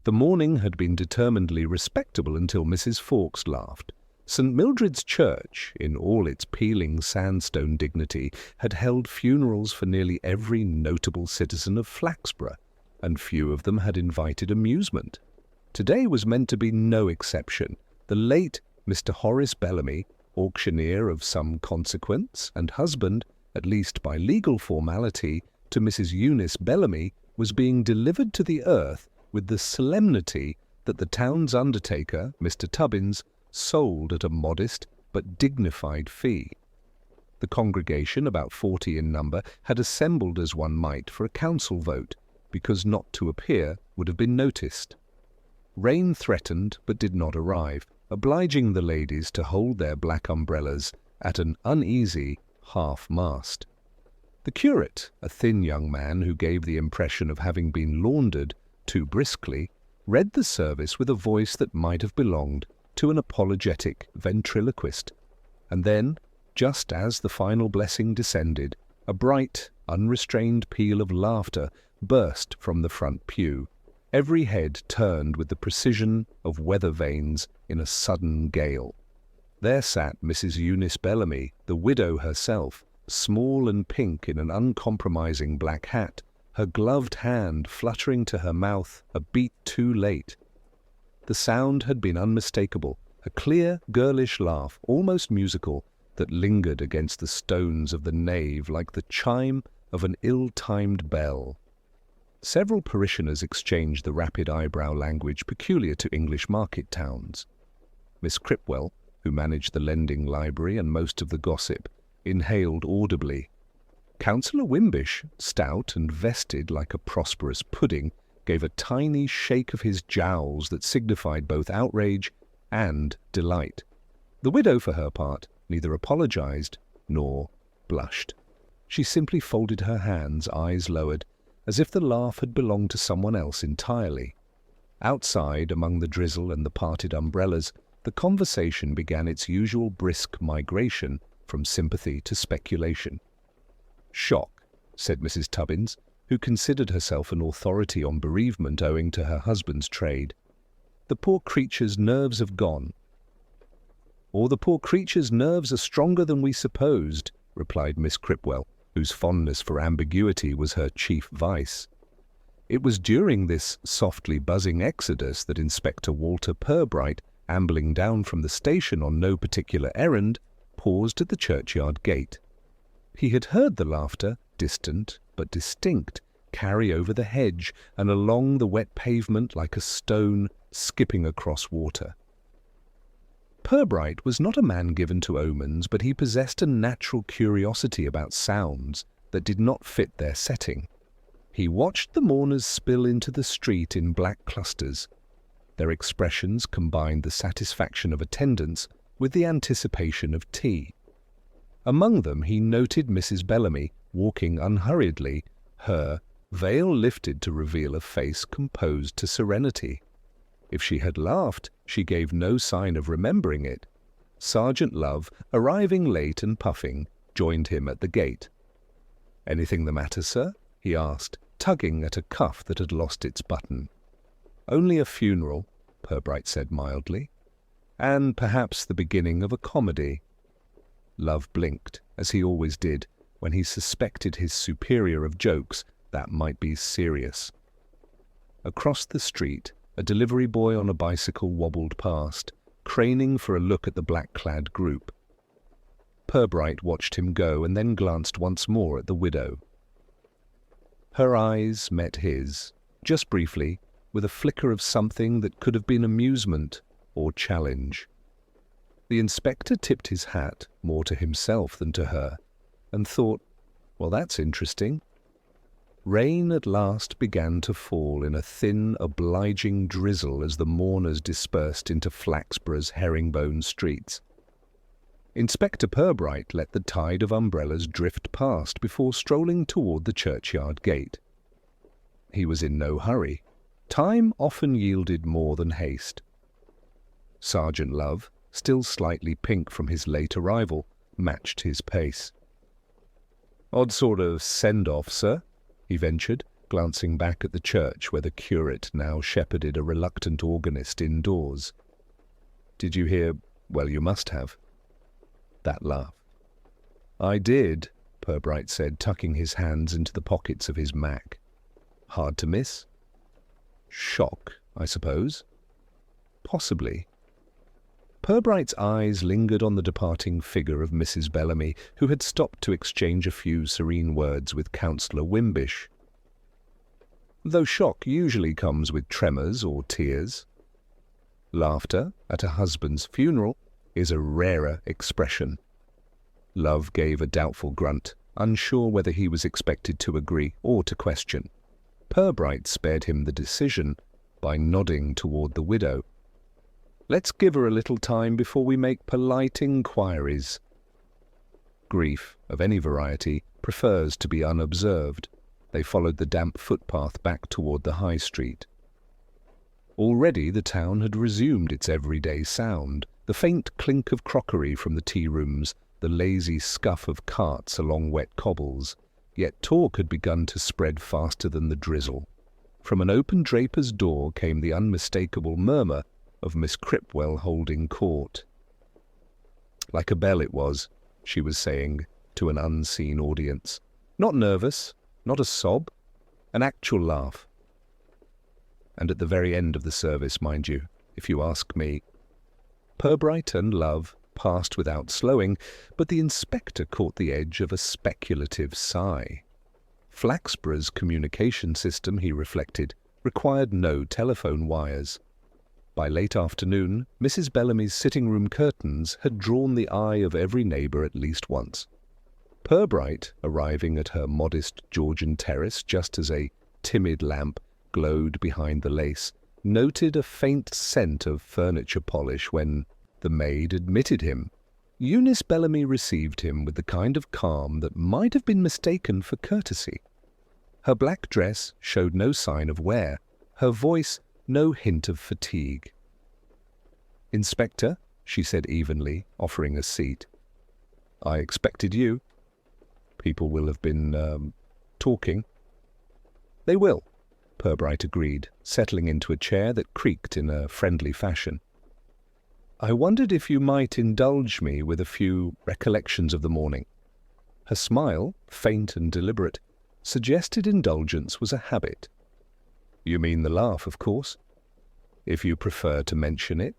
The morning had been determinedly respectable until Mrs. Fawkes laughed. St. Mildred's Church, in all its peeling sandstone dignity, had held funerals for nearly every notable citizen of Flaxborough, and few of them had invited amusement. Today was meant to be no exception. The late Mr. Horace Bellamy, auctioneer of some consequence, and husband, at least by legal formality, to Mrs. Eunice Bellamy, was being delivered to the earth with the solemnity that the town's undertaker, Mr. Tubbins, sold at a modest but dignified fee. The congregation, about 40 in number, had assembled as one might for a council vote, because not to appear would have been noticed. Rain threatened but did not arrive, obliging the ladies to hold their black umbrellas at an uneasy half-mast. The curate, a thin young man who gave the impression of having been laundered too briskly, read the service with a voice that might have belonged to an apologetic ventriloquist, and then, just as the final blessing descended, a bright, unrestrained peal of laughter burst from the front pew. Every head turned with the precision of weather vanes in a sudden gale. There sat Mrs. Eunice Bellamy, the widow herself, small and pink in an uncompromising black hat, her gloved hand fluttering to her mouth a beat too late. The sound had been unmistakable, a clear, girlish laugh, almost musical, that lingered against the stones of the nave like the chime of an ill-timed bell. Several parishioners exchanged the rapid eyebrow language peculiar to English market towns. Miss Cripwell, who managed the lending library and most of the gossip, inhaled audibly. Councillor Wimbish, stout and vested like a prosperous pudding, gave a tiny shake of his jowls that signified both outrage and delight. The widow, for her part, neither apologized nor blushed. She simply folded her hands, eyes lowered, as if the laugh had belonged to someone else entirely. Outside, among the drizzle and the parted umbrellas, the conversation began its usual brisk migration from sympathy to speculation. "Shock," said Mrs. Tubbins, who considered herself an authority on bereavement owing to her husband's trade. "The poor creature's nerves have gone." "Or the poor creature's nerves are stronger than we supposed," replied Miss Cripwell, whose fondness for ambiguity was her chief vice. It was during this softly buzzing exodus that Inspector Walter Purbright, ambling down from the station on no particular errand, paused at the churchyard gate. He had heard the laughter, distant but distinct, carry over the hedge and along the wet pavement like a stone skipping across water. Purbright was not a man given to omens, but he possessed a natural curiosity about sounds that did not fit their setting. He watched the mourners spill into the street in black clusters. Their expressions combined the satisfaction of attendance with the anticipation of tea. Among them he noted Mrs. Bellamy walking unhurriedly, her veil lifted to reveal a face composed to serenity. If she had laughed, she gave no sign of remembering it. Sergeant Love, arriving late and puffing, joined him at the gate. "Anything the matter, sir?" he asked, tugging at a cuff that had lost its button. "Only a funeral," Purbright said mildly, "and perhaps the beginning of a comedy." Love blinked, as he always did, when he suspected his superior of jokes that might be serious. Across the street, a delivery boy on a bicycle wobbled past, craning for a look at the black-clad group. Purbright watched him go and then glanced once more at the widow. Her eyes met his, just briefly, with a flicker of something that could have been amusement or challenge. The inspector tipped his hat, more to himself than to her, and thought, "Well, that's interesting." Rain at last began to fall in a thin, obliging drizzle as the mourners dispersed into Flaxborough's herringbone streets. Inspector Purbright let the tide of umbrellas drift past before strolling toward the churchyard gate. He was in no hurry. Time often yielded more than haste. Sergeant Love, still slightly pink from his late arrival, matched his pace. "Odd sort of send-off, sir," he ventured, glancing back at the church where the curate now shepherded a reluctant organist indoors. "Did you hear? Well, you must have." That laugh. "I did," Purbright said, tucking his hands into the pockets of his Mac. "Hard to miss?" "Shock, I suppose." "Possibly." Purbright's eyes lingered on the departing figure of Mrs. Bellamy, who had stopped to exchange a few serene words with Councillor Wimbish. Though shock usually comes with tremors or tears, laughter at a husband's funeral is a rarer expression. Love gave a doubtful grunt, unsure whether he was expected to agree or to question. Purbright spared him the decision by nodding toward the widow. "Let's give her a little time before we make polite inquiries." Grief, of any variety, prefers to be unobserved. They followed the damp footpath back toward the high street. Already the town had resumed its everyday sound, the faint clink of crockery from the tea-rooms, the lazy scuff of carts along wet cobbles. Yet talk had begun to spread faster than the drizzle. From an open draper's door came the unmistakable murmur of Miss Cripwell holding court. Like a bell it was, she was saying to an unseen audience. Not nervous, not a sob, an actual laugh. And at the very end of the service, mind you, if you ask me. Purbright and Love passed without slowing, but the inspector caught the edge of a speculative sigh. Flaxborough's communication system, he reflected, required no telephone wires. By late afternoon, Mrs. Bellamy's sitting-room curtains had drawn the eye of every neighbour at least once. Purbright, arriving at her modest Georgian terrace just as a timid lamp glowed behind the lace, noted a faint scent of furniture polish when the maid admitted him. Eunice Bellamy received him with the kind of calm that might have been mistaken for courtesy. Her black dress showed no sign of wear, her voice no hint of fatigue. "Inspector," she said evenly, offering a seat. "I expected you. People will have been, talking." "They will," Purbright agreed, settling into a chair that creaked in a friendly fashion. "I wondered if you might indulge me with a few recollections of the morning." Her smile, faint and deliberate, suggested indulgence was a habit. "You mean the laugh, of course?" "If you prefer to mention it."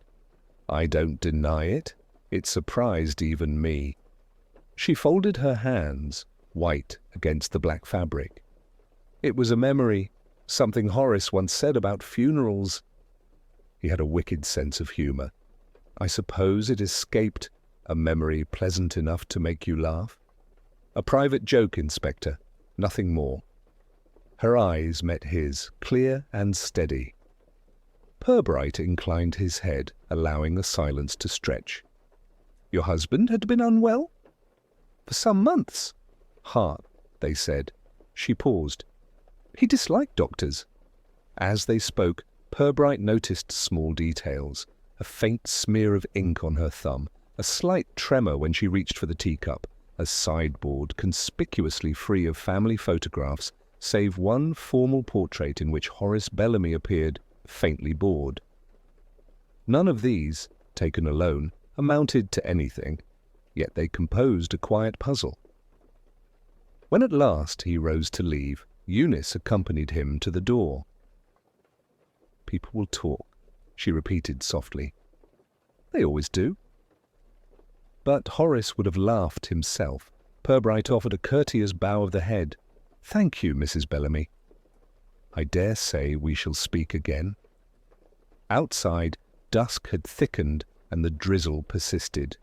"I don't deny it. It surprised even me." She folded her hands, white against the black fabric. "It was a memory, something Horace once said about funerals." He had a wicked sense of humour. "I suppose it escaped a memory pleasant enough to make you laugh." "A private joke, Inspector, nothing more." Her eyes met his, clear and steady. Purbright inclined his head, allowing the silence to stretch. "Your husband had been unwell?" "For some months." "Heart," they said. She paused. "He disliked doctors." As they spoke, Purbright noticed small details. A faint smear of ink on her thumb, a slight tremor when she reached for the teacup, a sideboard conspicuously free of family photographs, save one formal portrait in which Horace Bellamy appeared faintly bored. None of these, taken alone, amounted to anything, yet they composed a quiet puzzle. When at last he rose to leave, Eunice accompanied him to the door. "People will talk," she repeated softly. "They always do." But Horace would have laughed himself. Purbright offered a courteous bow of the head. "Thank you, Mrs. Bellamy." "I dare say we shall speak again." Outside, dusk had thickened and the drizzle persisted.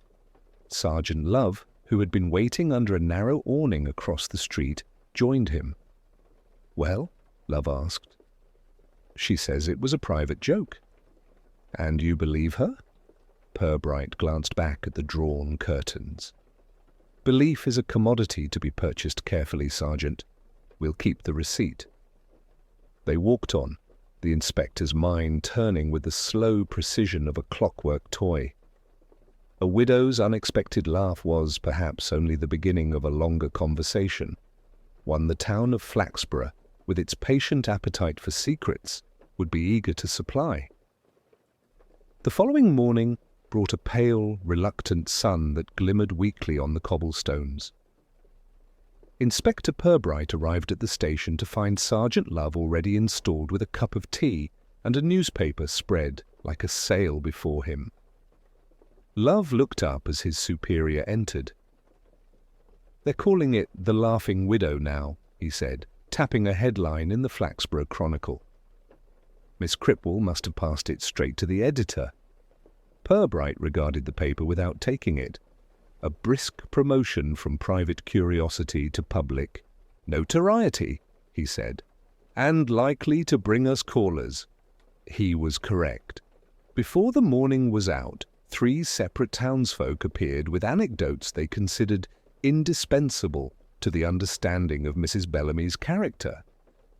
Sergeant Love, who had been waiting under a narrow awning across the street, joined him. "Well?" Love asked. "She says it was a private joke." "And you believe her?" Purbright glanced back at the drawn curtains. "Belief is a commodity to be purchased carefully, Sergeant. We'll keep the receipt." They walked on, the inspector's mind turning with the slow precision of a clockwork toy. A widow's unexpected laugh was, perhaps, only the beginning of a longer conversation, one the town of Flaxborough with its patient appetite for secrets, would be eager to supply. The following morning brought a pale, reluctant sun that glimmered weakly on the cobblestones. Inspector Purbright arrived at the station to find Sergeant Love already installed with a cup of tea and a newspaper spread like a sail before him. Love looked up as his superior entered. "They're calling it The Laughing Widow now," he said, tapping a headline in the Flaxborough Chronicle. Miss Cripwell must have passed it straight to the editor. Purbright regarded the paper without taking it. A brisk promotion from private curiosity to public notoriety, he said, and likely to bring us callers. He was correct. Before the morning was out, 3 separate townsfolk appeared with anecdotes they considered indispensable to the understanding of Mrs. Bellamy's character.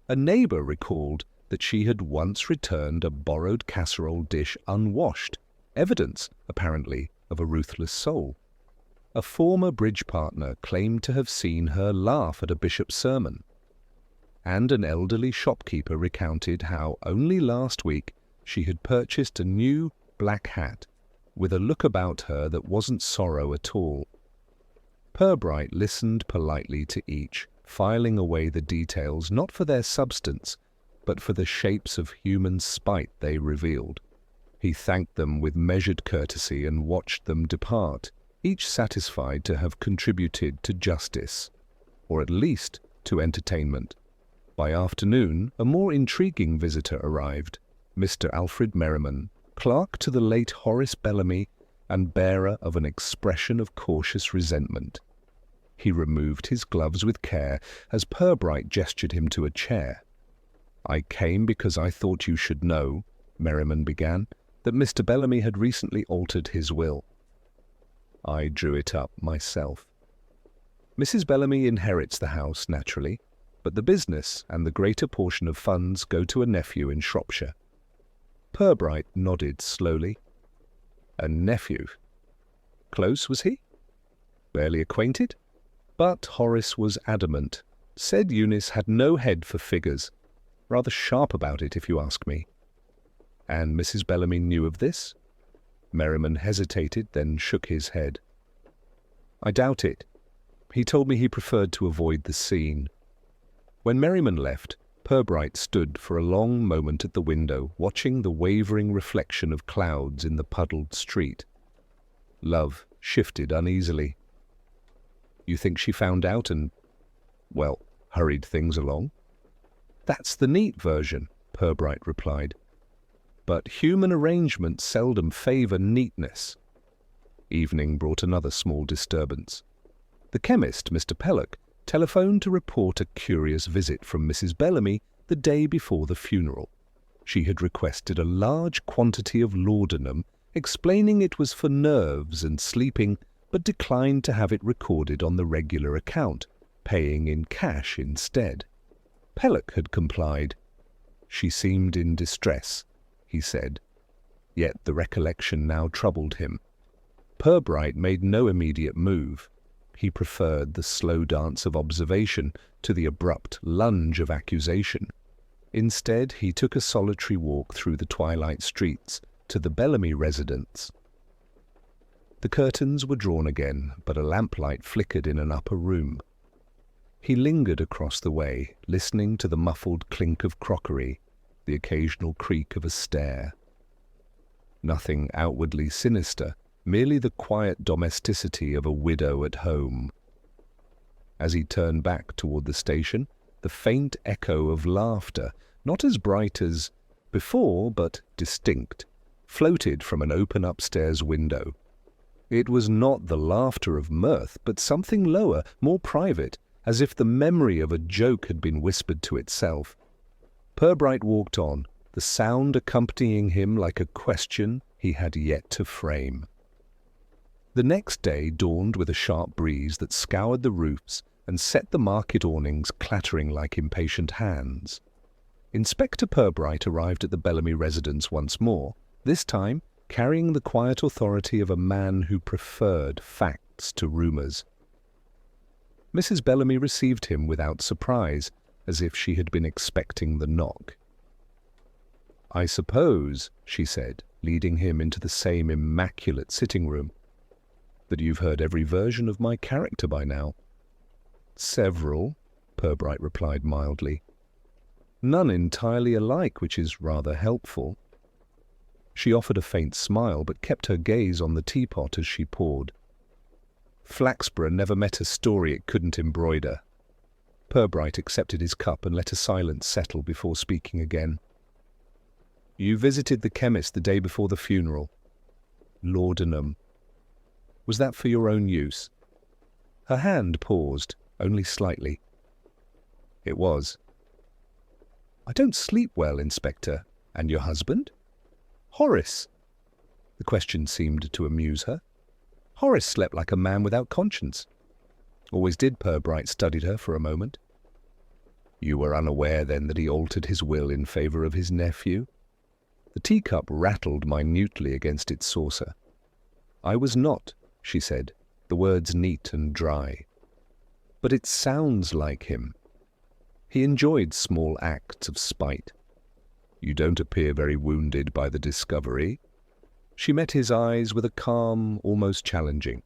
A neighbour recalled that she had once returned a borrowed casserole dish unwashed, evidence, apparently, of a ruthless soul. A former bridge partner claimed to have seen her laugh at a bishop's sermon. And an elderly shopkeeper recounted how only last week she had purchased a new black hat with a look about her that wasn't sorrow at all. Purbright listened politely to each, filing away the details not for their substance, but for the shapes of human spite they revealed. He thanked them with measured courtesy and watched them depart, each satisfied to have contributed to justice, or at least to entertainment. By afternoon, a more intriguing visitor arrived, Mr. Alfred Merriman, clerk to the late Horace Bellamy and bearer of an expression of cautious resentment. He removed his gloves with care as Purbright gestured him to a chair. "I came because I thought you should know," Merriman began, "that Mr. Bellamy had recently altered his will. I drew it up myself. Mrs. Bellamy inherits the house, naturally, but the business and the greater portion of funds go to a nephew in Shropshire." Purbright nodded slowly. "A nephew? Close, was he? Barely acquainted?" But Horace was adamant. Said Eunice had no head for figures. Rather sharp about it, if you ask me. "And Mrs. Bellamy knew of this?" Merriman hesitated, then shook his head. "I doubt it. He told me he preferred to avoid the scene." When Merriman left, Purbright stood for a long moment at the window, watching the wavering reflection of clouds in the puddled street. Love shifted uneasily. "You think she found out and, well, hurried things along?" "That's the neat version," Purbright replied. "But human arrangements seldom favour neatness." Evening brought another small disturbance. The chemist, Mr. Pellock, telephoned to report a curious visit from Mrs. Bellamy the day before the funeral. She had requested a large quantity of laudanum, explaining it was for nerves and sleeping, but declined to have it recorded on the regular account, paying in cash instead. Pellock had complied. "She seemed in distress," he said. Yet the recollection now troubled him. Purbright made no immediate move. He preferred the slow dance of observation to the abrupt lunge of accusation. Instead, he took a solitary walk through the twilight streets to the Bellamy residence. The curtains were drawn again, but a lamplight flickered in an upper room. He lingered across the way, listening to the muffled clink of crockery, the occasional creak of a stair. Nothing outwardly sinister, merely the quiet domesticity of a widow at home. As he turned back toward the station, the faint echo of laughter, not as bright as before, but distinct, floated from an open upstairs window. It was not the laughter of mirth, but something lower, more private, as if the memory of a joke had been whispered to itself. Purbright walked on, the sound accompanying him like a question he had yet to frame. The next day dawned with a sharp breeze that scoured the roofs and set the market awnings clattering like impatient hands. Inspector Purbright arrived at the Bellamy residence once more, this time carrying the quiet authority of a man who preferred facts to rumours. Mrs. Bellamy received him without surprise, as if she had been expecting the knock. "I suppose," she said, leading him into the same immaculate sitting room, "that you've heard every version of my character by now." "Several," Purbright replied mildly. "None entirely alike, which is rather helpful." She offered a faint smile, but kept her gaze on the teapot as she poured. Flaxborough never met a story it couldn't embroider. Purbright accepted his cup and let a silence settle before speaking again. "You visited the chemist the day before the funeral. Laudanum. Was that for your own use?" Her hand paused, only slightly. "It was." "I don't sleep well, Inspector. And your husband?" "Horace." The question seemed to amuse her. Horace slept like a man without conscience. Always did. Purbright studied her for a moment. "You were unaware, then, that he altered his will in favour of his nephew?" The teacup rattled minutely against its saucer. "I was not," she said, the words neat and dry. "But it sounds like him. He enjoyed small acts of spite. You don't appear very wounded by the discovery." She met his eyes with a calm, almost challenging.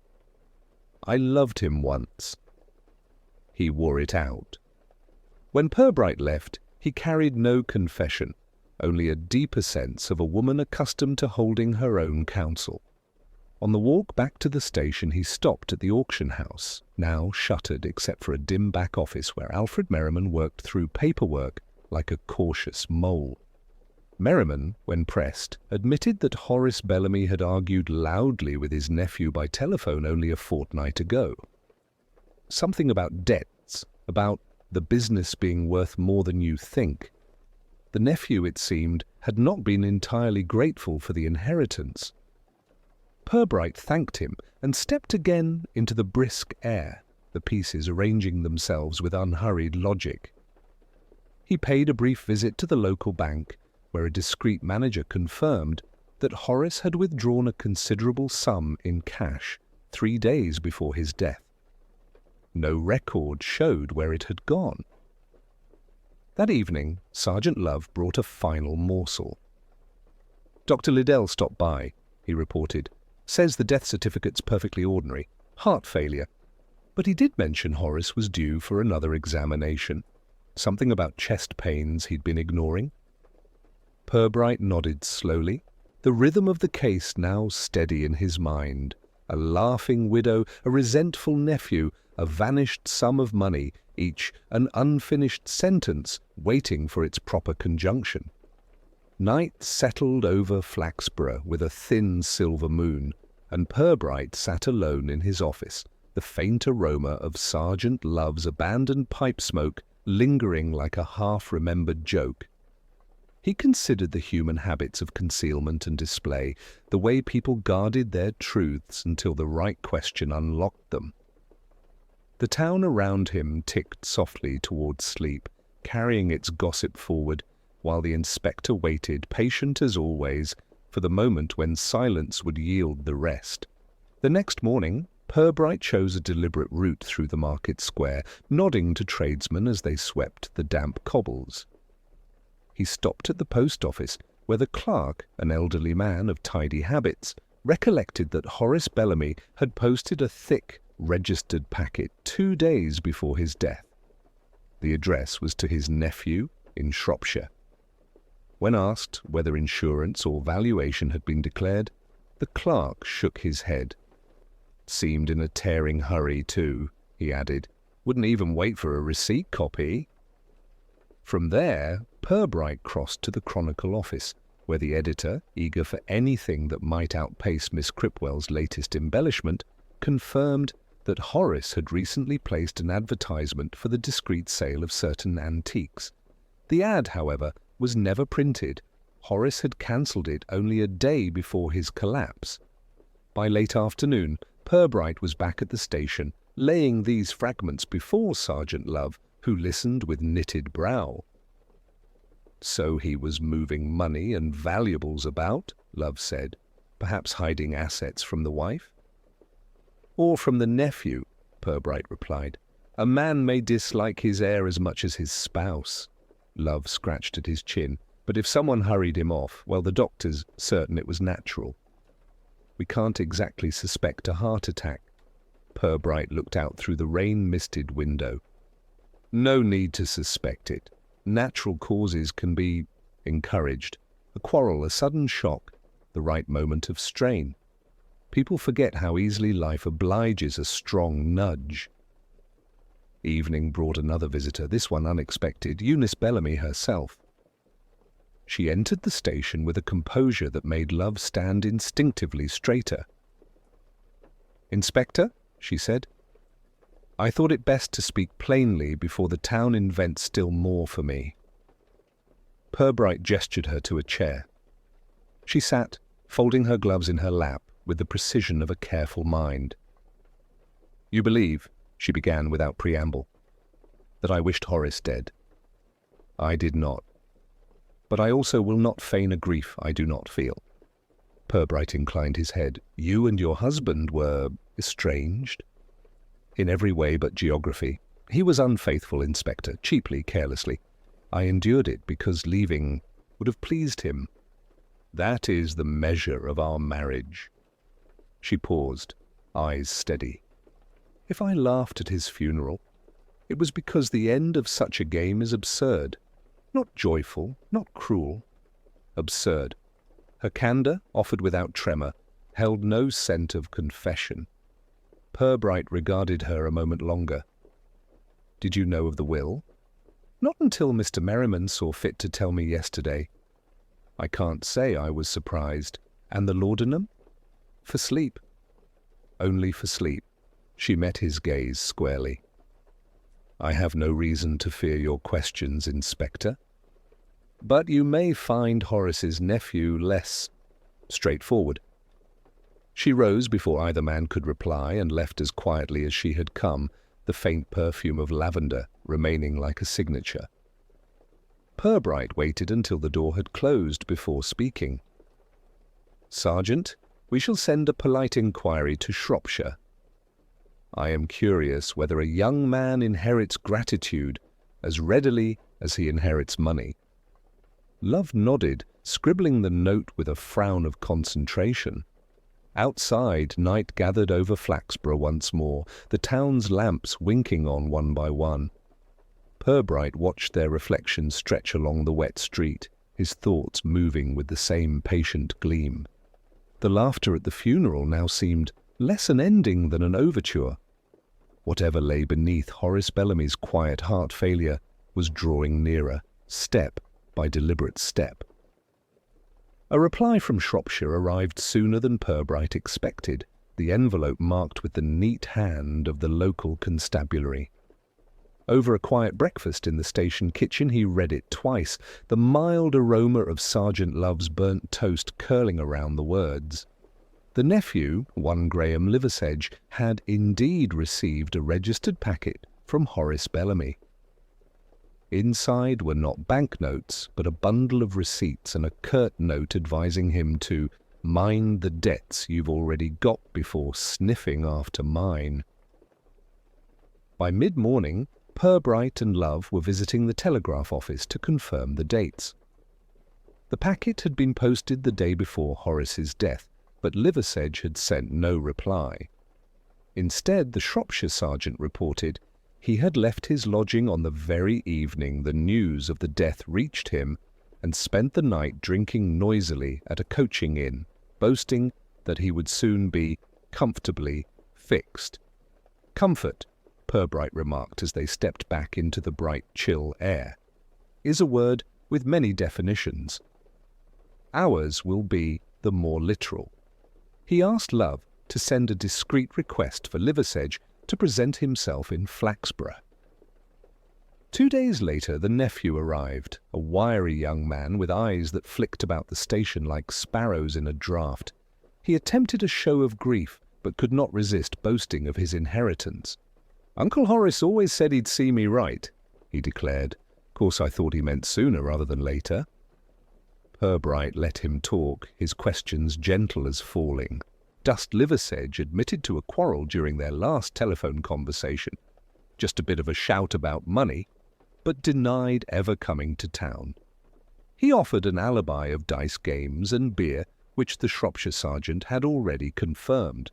"I loved him once." He wore it out. When Purbright left, he carried no confession, only a deeper sense of a woman accustomed to holding her own counsel. On the walk back to the station, he stopped at the auction house, now shuttered except for a dim back office where Alfred Merriman worked through paperwork like a cautious mole. Merriman, when pressed, admitted that Horace Bellamy had argued loudly with his nephew by telephone only a fortnight ago. Something about debts, about the business being worth more than you think. The nephew, it seemed, had not been entirely grateful for the inheritance. Purbright thanked him and stepped again into the brisk air, the pieces arranging themselves with unhurried logic. He paid a brief visit to the local bank, where a discreet manager confirmed that Horace had withdrawn a considerable sum in cash 3 days before his death. No record showed where it had gone. That evening, Sergeant Love brought a final morsel. "Dr. Liddell stopped by," he reported. "Says the death certificate's perfectly ordinary. Heart failure. But he did mention Horace was due for another examination. Something about chest pains he'd been ignoring." Purbright nodded slowly, the rhythm of the case now steady in his mind. A laughing widow, a resentful nephew, a vanished sum of money, each an unfinished sentence waiting for its proper conjunction. Night settled over Flaxborough with a thin silver moon, and Purbright sat alone in his office, the faint aroma of Sergeant Love's abandoned pipe smoke lingering like a half-remembered joke. He considered the human habits of concealment and display, the way people guarded their truths until the right question unlocked them. The town around him ticked softly towards sleep, carrying its gossip forward, while the inspector waited, patient as always, for the moment when silence would yield the rest. The next morning, Purbright chose a deliberate route through the market square, nodding to tradesmen as they swept the damp cobbles. He stopped at the post office, where the clerk, an elderly man of tidy habits, recollected that Horace Bellamy had posted a thick, registered packet 2 days before his death. The address was to his nephew in Shropshire. When asked whether insurance or valuation had been declared, the clerk shook his head. "Seemed in a tearing hurry, too," he added. "Wouldn't even wait for a receipt copy." From there, Purbright crossed to the Chronicle office, where the editor, eager for anything that might outpace Miss Cripwell's latest embellishment, confirmed that Horace had recently placed an advertisement for the discreet sale of certain antiques. The ad, however, was never printed. Horace had cancelled it only a day before his collapse. By late afternoon, Purbright was back at the station, laying these fragments before Sergeant Love, who listened with knitted brow. "So he was moving money and valuables about," Love said, "perhaps hiding assets from the wife?" "Or from the nephew," Purbright replied. A man may dislike his heir as much as his spouse. Love scratched at his chin. But if someone hurried him off, well, the doctor's certain it was natural. We can't exactly suspect a heart attack. Purbright looked out through the rain-misted window. No need to suspect it. Natural causes can be encouraged. A quarrel, a sudden shock, the right moment of strain. People forget how easily life obliges a strong nudge. Evening brought another visitor, this one unexpected, Eunice Bellamy herself. She entered the station with a composure that made Love stand instinctively straighter. "Inspector," she said, "I thought it best to speak plainly before the town invents still more for me." Purbright gestured her to a chair. She sat, folding her gloves in her lap with the precision of a careful mind. "You believe," she began without preamble, "that I wished Horace dead. I did not. But I also will not feign a grief I do not feel." Purbright inclined his head. "You and your husband were estranged?" "In every way but geography. He was unfaithful, Inspector, cheaply, carelessly. I endured it because leaving would have pleased him. That is the measure of our marriage." She paused, eyes steady. "If I laughed at his funeral, it was because the end of such a game is absurd. Not joyful, not cruel. Absurd." Her candour, offered without tremor, held no scent of confession. Purbright regarded her a moment longer. "Did you know of the will?" "Not until Mr. Merriman saw fit to tell me yesterday." "I can't say I was surprised. And the laudanum?" "For sleep." "Only for sleep." She met his gaze squarely. "I have no reason to fear your questions, Inspector. But you may find Horace's nephew less straightforward." She rose before either man could reply and left as quietly as she had come, the faint perfume of lavender remaining like a signature. Purbright waited until the door had closed before speaking. "Sergeant, we shall send a polite inquiry to Shropshire. I am curious whether a young man inherits gratitude as readily as he inherits money." Love nodded, scribbling the note with a frown of concentration. Outside, night gathered over Flaxborough once more, the town's lamps winking on one by one. Purbright watched their reflections stretch along the wet street, his thoughts moving with the same patient gleam. The laughter at the funeral now seemed less an ending than an overture. Whatever lay beneath Horace Bellamy's quiet heart failure was drawing nearer, step by deliberate step. A reply from Shropshire arrived sooner than Purbright expected, the envelope marked with the neat hand of the local constabulary. Over a quiet breakfast in the station kitchen he read it twice, the mild aroma of Sergeant Love's burnt toast curling around the words. The nephew, one Graham Liversedge, had indeed received a registered packet from Horace Bellamy. Inside were not banknotes, but a bundle of receipts and a curt note advising him to mind the debts you've already got before sniffing after mine. By mid-morning, Purbright and Love were visiting the telegraph office to confirm the dates. The packet had been posted the day before Horace's death, but Liversedge had sent no reply. Instead, the Shropshire sergeant reported he had left his lodging on the very evening the news of the death reached him and spent the night drinking noisily at a coaching inn, boasting that he would soon be comfortably fixed. "Comfort," Purbright remarked as they stepped back into the bright, chill air, "is a word with many definitions. Ours will be the more literal." He asked Love to send a discreet request for Liversedge to present himself in Flaxborough. 2 days later the nephew arrived, a wiry young man with eyes that flicked about the station like sparrows in a draught. He attempted a show of grief, but could not resist boasting of his inheritance. "Uncle Horace always said he'd see me right," he declared. "Course I thought he meant sooner rather than later." Purbright let him talk, his questions gentle as falling. Dust Liversedge admitted to a quarrel during their last telephone conversation. just a bit of a shout about money, but denied ever coming to town. He offered an alibi of dice games and beer, which the Shropshire sergeant had already confirmed.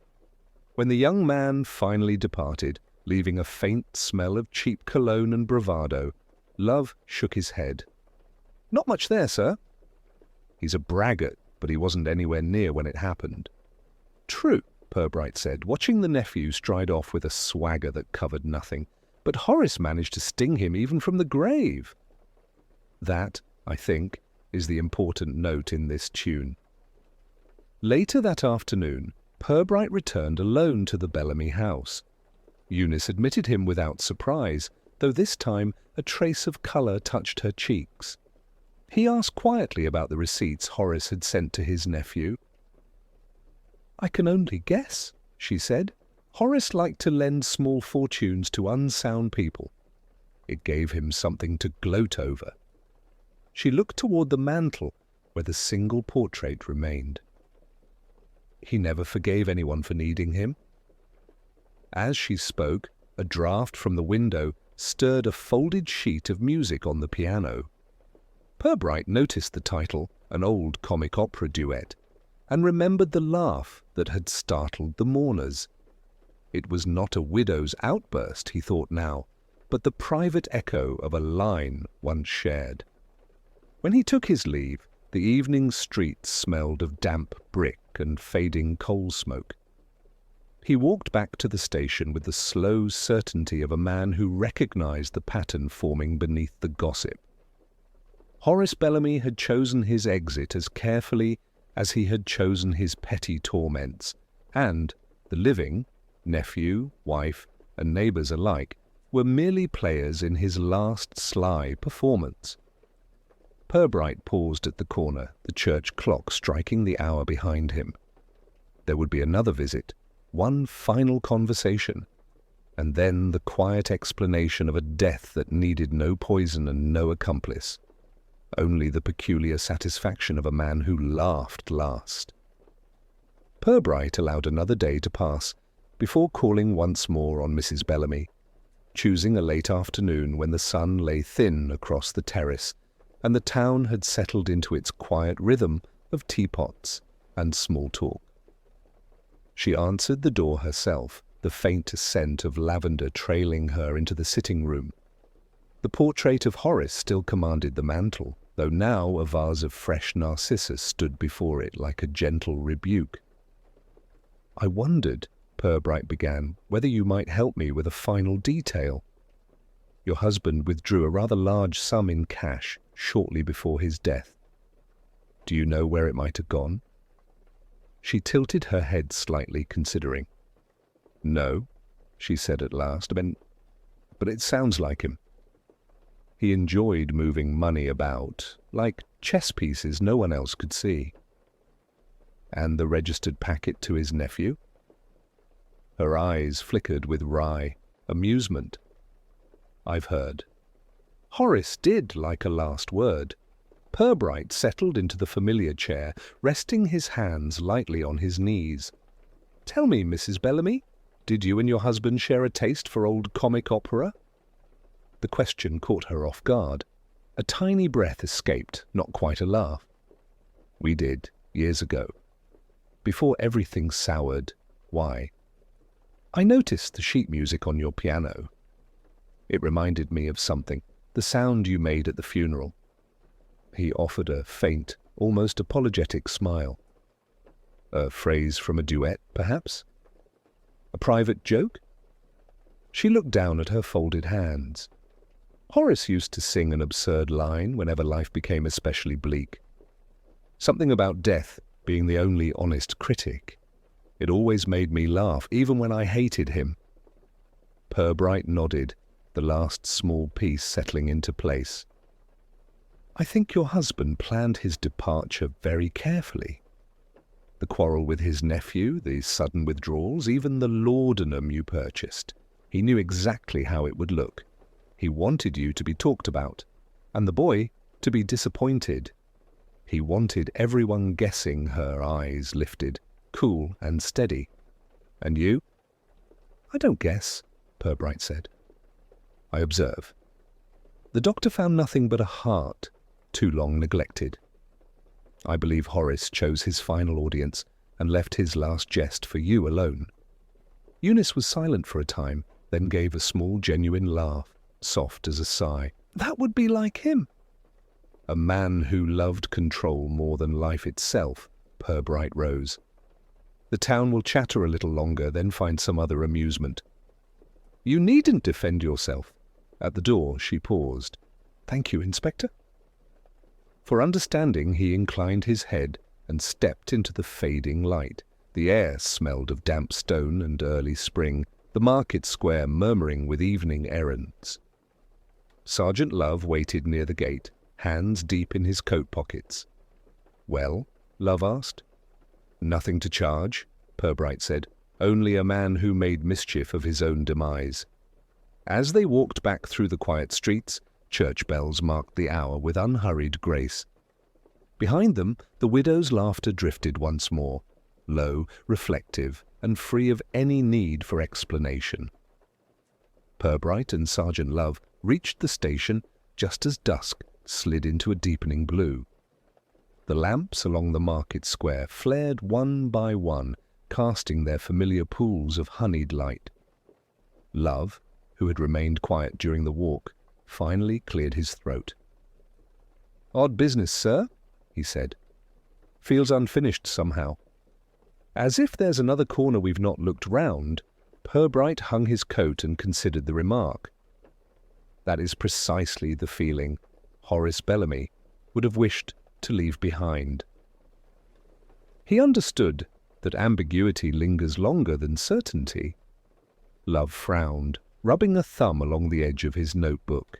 When the young man finally departed, leaving a faint smell of cheap cologne and bravado, Love shook his head. "Not much there, sir." "He's a braggart, but he wasn't anywhere near when it happened." "True," Purbright said, watching the nephew stride off with a swagger that covered nothing. "But Horace managed to sting him even from the grave." That, I think, is the important note in this tune. Later that afternoon, Purbright returned alone to the Bellamy house. Eunice admitted him without surprise, though this time a trace of colour touched her cheeks. He asked quietly about the receipts Horace had sent to his nephew. "I can only guess," she said. "Horace liked to lend small fortunes to unsound people. It gave him something to gloat over." She looked toward the mantel, where the single portrait remained. "He never forgave anyone for needing him." As she spoke, a draught from the window stirred a folded sheet of music on the piano. Purbright noticed the title, an old comic opera duet, and remembered the laugh that had startled the mourners. It was not a widow's outburst, he thought now, but the private echo of a line once shared. When he took his leave, the evening streets smelled of damp brick and fading coal smoke. He walked back to the station with the slow certainty of a man who recognized the pattern forming beneath the gossip. Horace Bellamy had chosen his exit as carefully as he had chosen his petty torments, and the living, nephew, wife, and neighbours alike, were merely players in his last sly performance. Purbright paused at the corner, the church clock striking the hour behind him. There would be another visit, one final conversation, and then the quiet explanation of a death that needed no poison and no accomplice, only the peculiar satisfaction of a man who laughed last. Purbright allowed another day to pass before calling once more on Mrs. Bellamy, choosing a late afternoon when the sun lay thin across the terrace and the town had settled into its quiet rhythm of teapots and small talk. She answered the door herself, the faint scent of lavender trailing her into the sitting-room. The portrait of Horace still commanded the mantel, though now a vase of fresh narcissus stood before it like a gentle rebuke. "I wondered," Purbright began, "whether you might help me with a final detail. Your husband withdrew a rather large sum in cash shortly before his death. Do you know where it might have gone?" She tilted her head slightly, considering. "No," she said at last, but it sounds like him. He enjoyed moving money about, like chess pieces no one else could see." "And the registered packet to his nephew?" Her eyes flickered with wry amusement. "I've heard." Horace did like a last word. Purbright settled into the familiar chair, resting his hands lightly on his knees. "Tell me, Mrs. Bellamy, did you and your husband share a taste for old comic opera?" The question caught her off guard. A tiny breath escaped, not quite a laugh. "We did, years ago. Before everything soured. Why?" "I noticed the sheet music on your piano. It reminded me of something, the sound you made at the funeral." He offered a faint, almost apologetic smile. "A phrase from a duet, perhaps? A private joke?" She looked down at her folded hands. Horace used to sing an absurd line whenever life became especially bleak. Something about death being the only honest critic. It always made me laugh, even when I hated him. Purbright nodded, the last small piece settling into place. "I think your husband planned his departure very carefully. The quarrel with his nephew, the sudden withdrawals, even the laudanum you purchased. He knew exactly how it would look. He wanted you to be talked about, and the boy to be disappointed. He wanted everyone guessing," her eyes lifted, cool and steady. "And you?" "I don't guess," Purbright said. I observe. The doctor found nothing but a heart, too long neglected. I believe Horace chose his final audience and left his last jest for you alone. Eunice was silent for a time, then gave a small genuine laugh, soft as a sigh. That would be like him. A man who loved control more than life itself, Purbright rose. The town will chatter a little longer, then find some other amusement. You needn't defend yourself. At the door she paused. Thank you, Inspector. For understanding, he inclined his head and stepped into the fading light. The air smelled of damp stone and early spring, the market square murmuring with evening errands. Sergeant Love waited near the gate, hands deep in his coat pockets. Well? Love asked. Nothing to charge, Purbright said. Only a man who made mischief of his own demise. As they walked back through the quiet streets, church bells marked the hour with unhurried grace. Behind them, the widow's laughter drifted once more, low, reflective, and free of any need for explanation. Purbright and Sergeant Love reached the station just as dusk slid into a deepening blue. The lamps along the market square flared one by one, casting their familiar pools of honeyed light. Love, who had remained quiet during the walk, finally cleared his throat. "Odd business, sir," he said. "Feels unfinished somehow." As if there's another corner we've not looked round, Purbright hung his coat and considered the remark. That is precisely the feeling Horace Bellamy would have wished to leave behind. He understood that ambiguity lingers longer than certainty. Love frowned, rubbing a thumb along the edge of his notebook.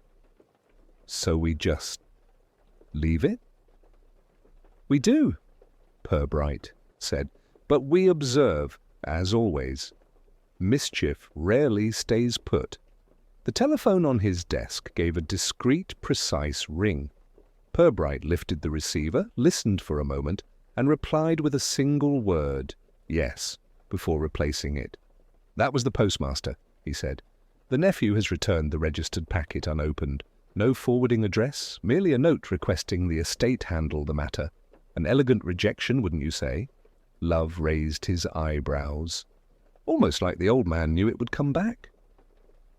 So we just leave it? We do, Purbright said, but we observe, as always. Mischief rarely stays put. The telephone on his desk gave a discreet, precise ring. Purbright lifted the receiver, listened for a moment, and replied with a single word, "Yes," before replacing it. "That was the postmaster," he said. "The nephew has returned the registered packet unopened. No forwarding address, merely a note requesting the estate handle the matter. An elegant rejection, wouldn't you say?" Love raised his eyebrows. "Almost like the old man knew it would come back."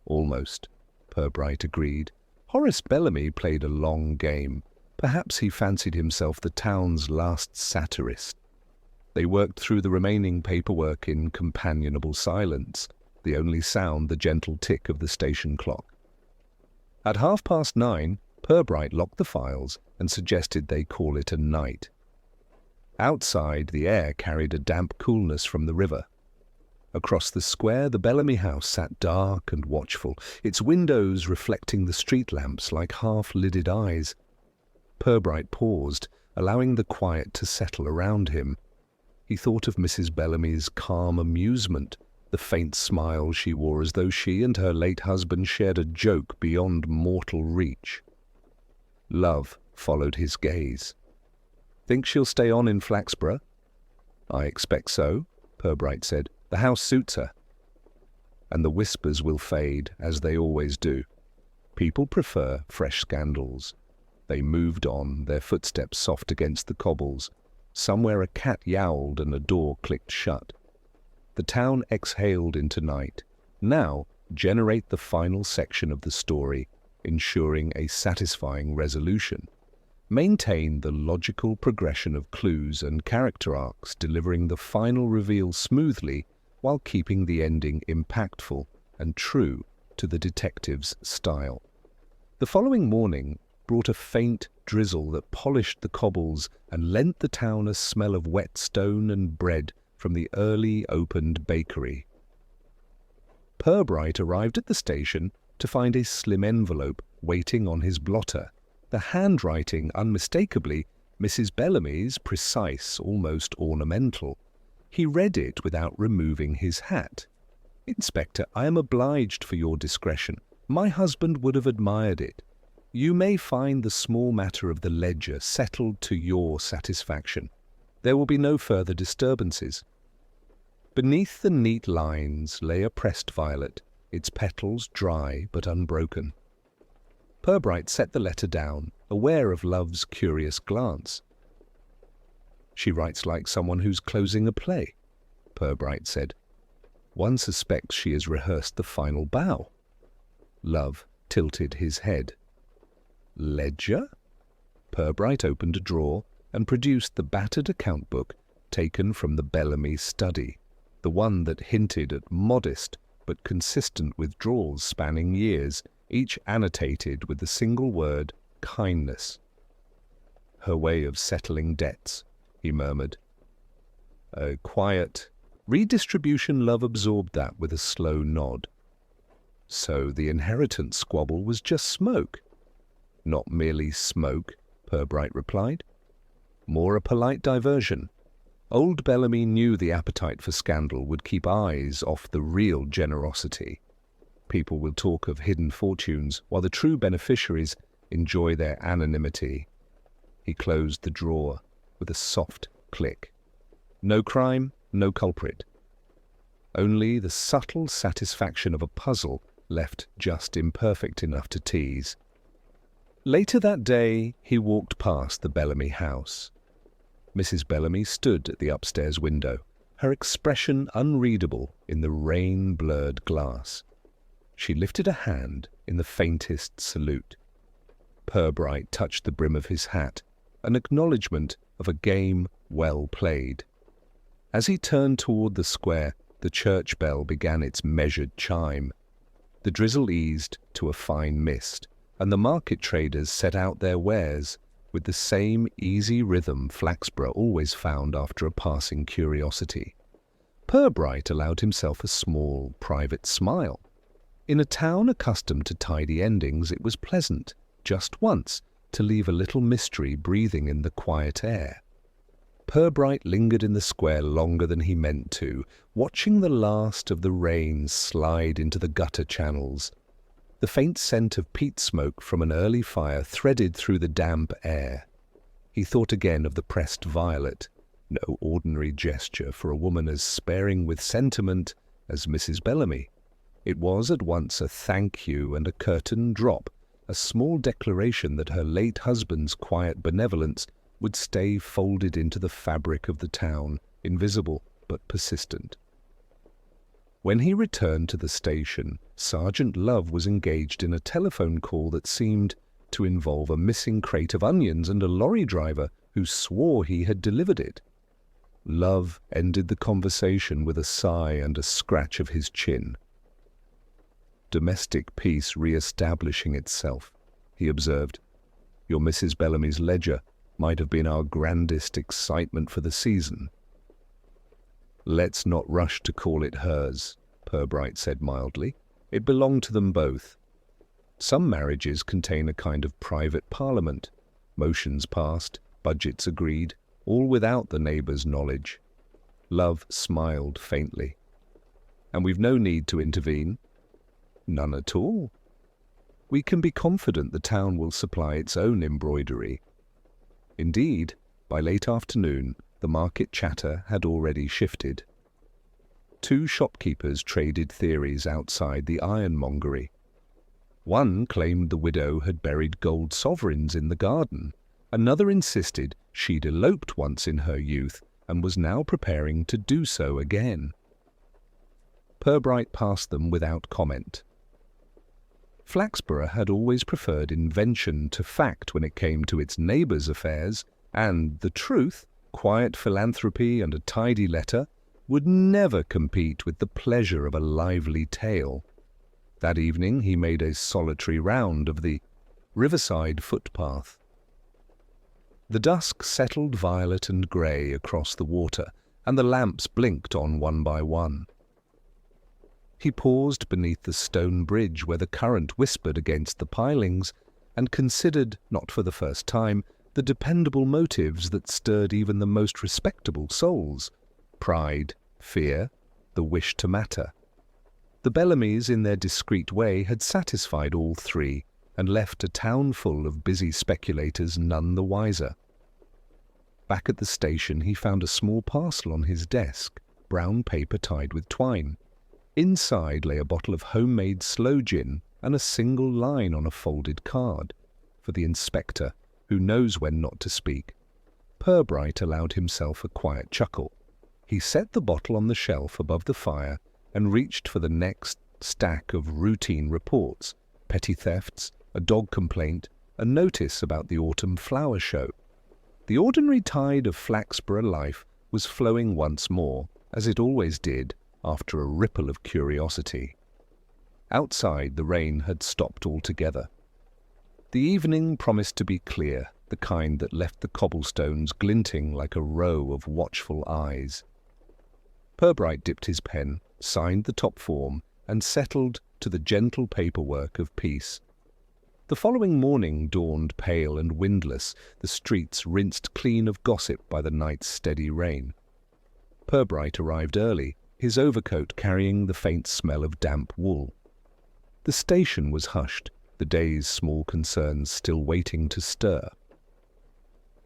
"Almost," Purbright agreed. Horace Bellamy played a long game. Perhaps he fancied himself the town's last satirist. They worked through the remaining paperwork in companionable silence, the only sound the gentle tick of the station clock. At 9:30, Purbright locked the files and suggested they call it a night. Outside, the air carried a damp coolness from the river. Across the square, the Bellamy house sat dark and watchful, its windows reflecting the street lamps like half-lidded eyes. Purbright paused, allowing the quiet to settle around him. He thought of Mrs. Bellamy's calm amusement, the faint smile she wore as though she and her late husband shared a joke beyond mortal reach. Love followed his gaze. "Think she'll stay on in Flaxborough?" "I expect so," Purbright said. "The house suits her." And the whispers will fade, as they always do. People prefer fresh scandals. They moved on, their footsteps soft against the cobbles. Somewhere a cat yowled and a door clicked shut. The town exhaled into night. Now, generate the final section of the story, ensuring a satisfying resolution. Maintain the logical progression of clues and character arcs, delivering the final reveal smoothly while keeping the ending impactful and true to the detective's style. The following morning brought a faint drizzle that polished the cobbles and lent the town a smell of wet stone and bread from the early opened bakery. Purbright arrived at the station to find a slim envelope waiting on his blotter, the handwriting unmistakably Mrs. Bellamy's, precise, almost ornamental. He read it without removing his hat. "Inspector, I am obliged for your discretion. My husband would have admired it. You may find the small matter of the ledger settled to your satisfaction. There will be no further disturbances." Beneath the neat lines lay a pressed violet, its petals dry but unbroken. Purbright set the letter down, aware of Love's curious glance. "She writes like someone who's closing a play," Purbright said. "One suspects she has rehearsed the final bow." Love tilted his head. "Ledger?" Purbright opened a drawer and produced the battered account book taken from the Bellamy study, the one that hinted at modest but consistent withdrawals spanning years, each annotated with the single word kindness. "Her way of settling debts," he murmured. "A quiet redistribution." Love absorbed that with a slow nod. "So the inheritance squabble was just smoke?" "Not merely smoke," Purbright replied. "More a polite diversion. Old Bellamy knew the appetite for scandal would keep eyes off the real generosity. People will talk of hidden fortunes, while the true beneficiaries enjoy their anonymity." He closed the drawer with a soft click. No crime, no culprit. Only the subtle satisfaction of a puzzle left just imperfect enough to tease. Later that day, he walked past the Bellamy house. Mrs. Bellamy stood at the upstairs window, her expression unreadable in the rain-blurred glass. She lifted a hand in the faintest salute. Purbright touched the brim of his hat, an acknowledgment of a game well played. As he turned toward the square, the church bell began its measured chime. The drizzle eased to a fine mist, and the market traders set out their wares with the same easy rhythm Flaxborough always found after a passing curiosity. Purbright allowed himself a small, private smile. In a town accustomed to tidy endings, it was pleasant, just once, to leave a little mystery breathing in the quiet air. Purbright lingered in the square longer than he meant to, watching the last of the rain slide into the gutter channels. The faint scent of peat smoke from an early fire threaded through the damp air. He thought again of the pressed violet, no ordinary gesture for a woman as sparing with sentiment as Mrs. Bellamy. It was at once a thank you and a curtain drop, a small declaration that her late husband's quiet benevolence would stay folded into the fabric of the town, invisible but persistent. When he returned to the station, Sergeant Love was engaged in a telephone call that seemed to involve a missing crate of onions and a lorry driver who swore he had delivered it. Love ended the conversation with a sigh and a scratch of his chin. "Domestic peace re-establishing itself," he observed. "Your Mrs. Bellamy's ledger might have been our grandest excitement for the season." "Let's not rush to call it hers," Purbright said mildly. "It belonged to them both. Some marriages contain a kind of private parliament, motions passed, budgets agreed, all without the neighbours' knowledge." Love smiled faintly. "And we've no need to intervene?" "None at all. We can be confident the town will supply its own embroidery." Indeed, by late afternoon, the market chatter had already shifted. Two shopkeepers traded theories outside the ironmongery. One claimed the widow had buried gold sovereigns in the garden. Another insisted she'd eloped once in her youth and was now preparing to do so again. Purbright passed them without comment. Flaxborough had always preferred invention to fact when it came to its neighbours' affairs, and the truth, quiet philanthropy and a tidy letter, would never compete with the pleasure of a lively tale. That evening he made a solitary round of the riverside footpath. The dusk settled violet and grey across the water, and the lamps blinked on one by one. He paused beneath the stone bridge where the current whispered against the pilings, and considered, not for the first time, the dependable motives that stirred even the most respectable souls: pride, fear, the wish to matter. The Bellamys, in their discreet way, had satisfied all three, and left a town full of busy speculators none the wiser. Back at the station he found a small parcel on his desk, brown paper tied with twine. Inside lay a bottle of homemade sloe gin and a single line on a folded card. For the inspector, who knows when not to speak. Purbright allowed himself a quiet chuckle. He set the bottle on the shelf above the fire and reached for the next stack of routine reports, petty thefts, a dog complaint, a notice about the autumn flower show. The ordinary tide of Flaxborough life was flowing once more, as it always did, after a ripple of curiosity. Outside, the rain had stopped altogether. The evening promised to be clear, the kind that left the cobblestones glinting like a row of watchful eyes. Purbright dipped his pen, signed the top form, and settled to the gentle paperwork of peace. The following morning dawned pale and windless, the streets rinsed clean of gossip by the night's steady rain. Purbright arrived early, his overcoat carrying the faint smell of damp wool. The station was hushed, the day's small concerns still waiting to stir.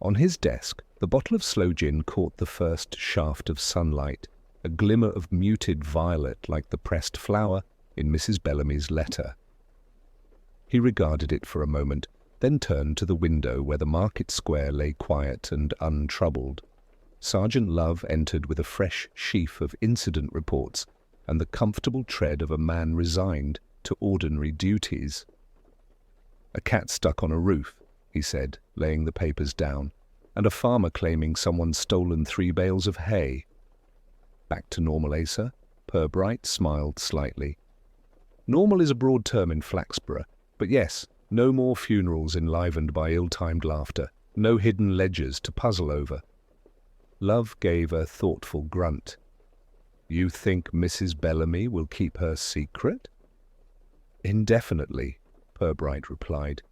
On his desk, the bottle of sloe gin caught the first shaft of sunlight, a glimmer of muted violet like the pressed flower in Mrs. Bellamy's letter. He regarded it for a moment, then turned to the window where the market square lay quiet and untroubled. Sergeant Love entered with a fresh sheaf of incident reports and the comfortable tread of a man resigned to ordinary duties. "A cat stuck on a roof," he said, laying the papers down, "and a farmer claiming someone's stolen 3 bales of hay." "Back to normal, eh, sir?" Purbright smiled slightly. "Normal is a broad term in Flaxborough, but yes, no more funerals enlivened by ill-timed laughter, no hidden ledgers to puzzle over." Love gave a thoughtful grunt. "You think Mrs. Bellamy will keep her secret?" "Indefinitely," Purbright replied.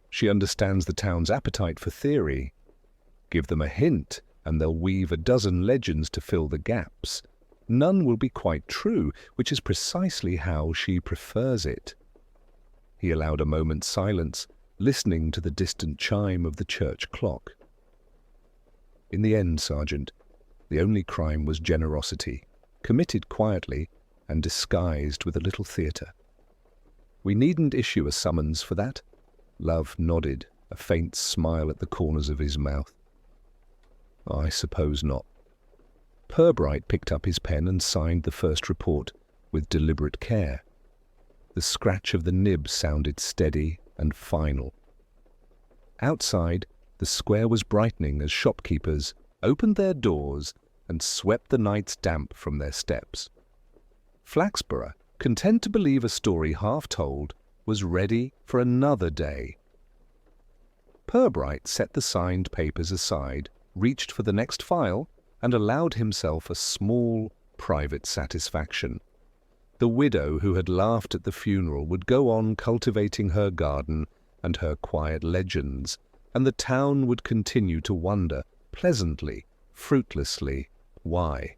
"She understands the town's appetite for theory. Give them a hint, and they'll weave a dozen legends to fill the gaps. None will be quite true, which is precisely how she prefers it." He allowed a moment's silence, listening to the distant chime of the church clock. "In the end, Sergeant, the only crime was generosity, committed quietly and disguised with a little theatre. We needn't issue a summons for that." Love nodded, a faint smile at the corners of his mouth. "I suppose not." Purbright picked up his pen and signed the first report with deliberate care. The scratch of the nib sounded steady and final. Outside, the square was brightening as shopkeepers opened their doors and swept the night's damp from their steps. Flaxborough, content to believe a story half told, was ready for another day. Purbright set the signed papers aside, reached for the next file, and allowed himself a small, private satisfaction. The widow who had laughed at the funeral would go on cultivating her garden and her quiet legends, and the town would continue to wonder, pleasantly, fruitlessly, why.